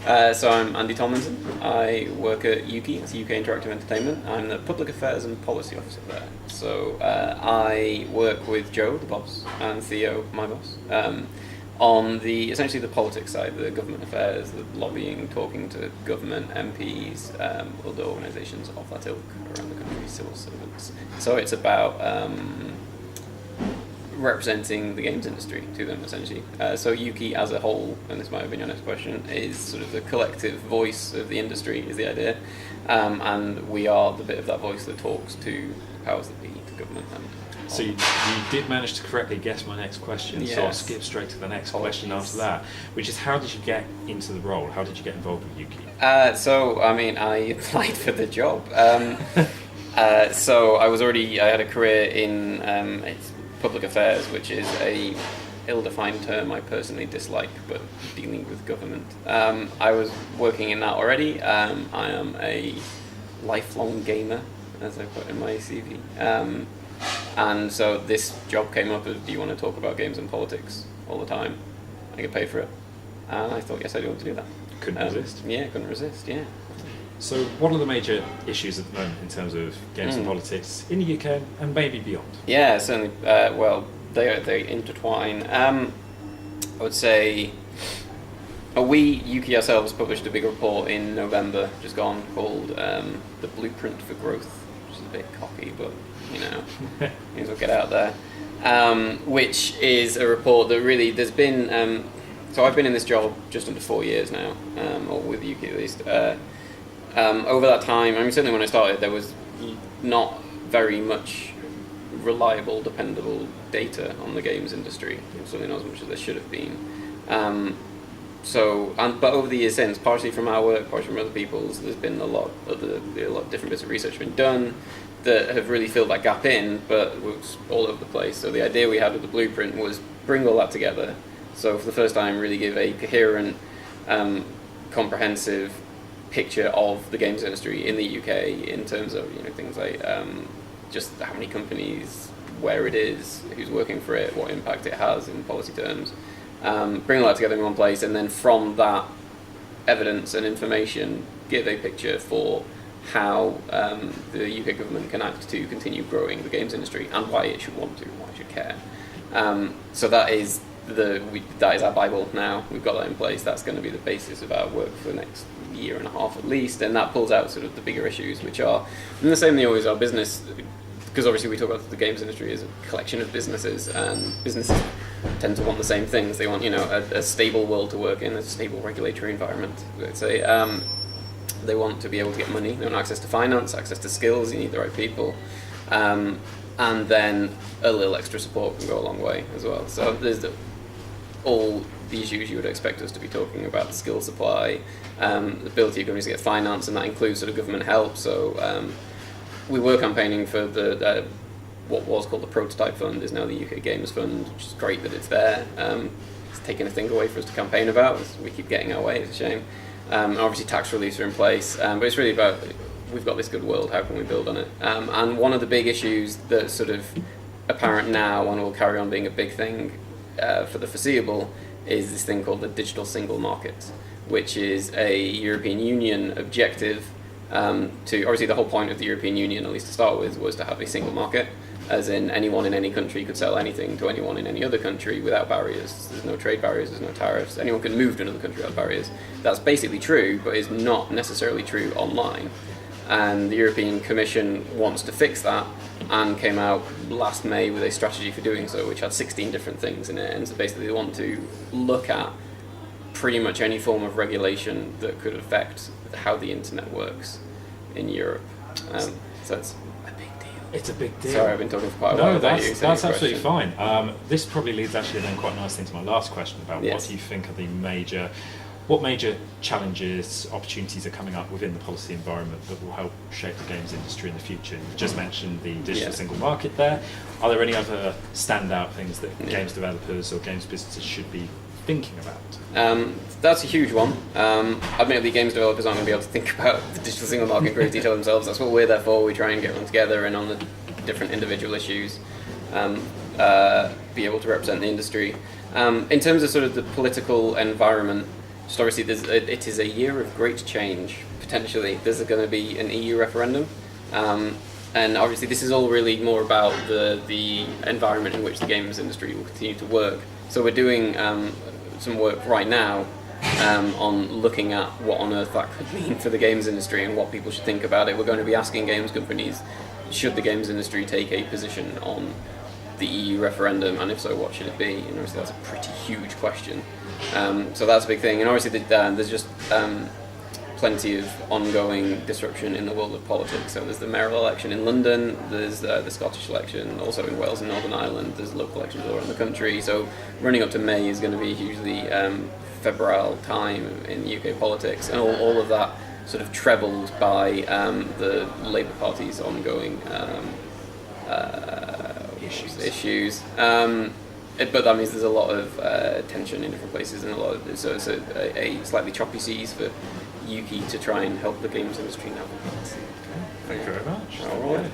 So I'm Andy Tomlinson. I work at UKIE, it's UK Interactive Entertainment. I'm the Public Affairs and Policy Officer there. So I work with Joe, the boss, and Theo, my boss, on essentially the politics side, the government affairs, the lobbying, talking to government, MPs, other organisations of that ilk around the country, civil servants. So it's about representing the games industry to them, essentially. So UKIE as a whole, and this might have been your next question, is sort of the collective voice of the industry, is the idea. And we are the bit of that voice that talks to powers that be, to government. So you did manage to correctly guess my next question, yes. So I'll skip straight to the next question after that, which is how did you get into the role? How did you get involved with UKIE? So, I mean, I applied for the job. So I had a career in public affairs, which is a ill-defined term I personally dislike, but dealing with government. I was working in that already. I am a lifelong gamer, as I put in my CV. And so this job came up as, do you want to talk about games and politics all the time? I get paid for it. And I thought, yes, I do want to do that. Couldn't resist. Yeah, couldn't resist, yeah. So what are the major issues at the moment in terms of games and politics in the UK and maybe beyond? Yeah, certainly. Well, they intertwine. I would say we, UKIE ourselves, published a big report in November, just gone, called The Blueprint for Growth, which is a bit cocky, but, you know, may as well get out there. Which is a report that really, there's been... so I've been in this job just under 4 years now, or with UKIE at least. Over that time, I mean, certainly when I started, there was not very much reliable, dependable data on the games industry. Certainly not as much as there should have been. But over the years since, partially from our work, partially from other people's, there's been a lot of different bits of research been done that have really filled that gap in, but it was all over the place. So the idea we had with the blueprint was bring all that together. So for the first time, really give a coherent, comprehensive picture of the games industry in the UK in terms of, you know, things like just how many companies, where it is, who's working for it, what impact it has in policy terms. Bring all that together in one place, and then from that evidence and information, give a picture for how the UK government can act to continue growing the games industry and why it should want to, why it should care. So that is our Bible now. We've got that in place. That's going to be the basis of our work for the next year and a half at least, and that pulls out sort of the bigger issues, which are in the same they always are business, because obviously we talk about the games industry as a collection of businesses, and businesses tend to want the same things. They want, you know, a stable world to work in, a stable regulatory environment, let's say. They want to be able to get money, they want access to finance, access to skills, you need the right people, and then a little extra support can go a long way as well. So there's all the issues you would expect us to be talking about: the skill supply, the ability of companies to get finance, and that includes sort of government help. So we were campaigning for the what was called the Prototype Fund, is now the UK Games Fund, which is great that it's there. It's taken a thing away for us to campaign about. We keep getting our way, it's a shame. And obviously tax reliefs are in place, but it's really about, we've got this good world, how can we build on it? And one of the big issues that's sort of apparent now and will carry on being a big thing for the foreseeable is this thing called the digital single market, which is a European Union objective to, obviously the whole point of the European Union, at least to start with, was to have a single market, as in anyone in any country could sell anything to anyone in any other country without barriers. There's no trade barriers, there's no tariffs, anyone can move to another country without barriers. That's basically true, but is not necessarily true online. And the European Commission wants to fix that, and came out last May with a strategy for doing so, which had 16 different things in it. And so basically they want to look at pretty much any form of regulation that could affect how the internet works in Europe. So it's a big deal. It's a big deal. Sorry, I've been talking for quite a while. No, that's absolutely fine. This probably leads actually then quite nicely into my last question about what do you think are the major challenges, opportunities are coming up within the policy environment that will help shape the games industry in the future? You've just mentioned the digital single market there. Are there any other standout things that games developers or games businesses should be thinking about? That's a huge one. Admittedly, games developers aren't going to be able to think about the digital single market in great detail themselves. That's what we're there for. We try and get them together and on the different individual issues, be able to represent the industry. In terms of sort of the political environment, just obviously it is a year of great change, potentially. There's going to be an EU referendum, and obviously this is all really more about the environment in which the games industry will continue to work. So we're doing some work right now on looking at what on earth that could mean for the games industry and what people should think about it. We're going to be asking games companies, should the games industry take a position on the EU referendum, and if so, what should it be? And obviously that's a pretty huge question. So that's a big thing. And obviously there's just plenty of ongoing disruption in the world of politics. So there's the mayoral election in London, there's the Scottish election, also in Wales and Northern Ireland, there's local elections all around the country. So running up to May is going to be a hugely febrile time in UK politics, and all of that sort of trebled by the Labour Party's ongoing issues. But that means there's a lot of tension in different places, and so it's a slightly choppy seas for UKIE to try and help the games industry navigate. Thank you very much. All right.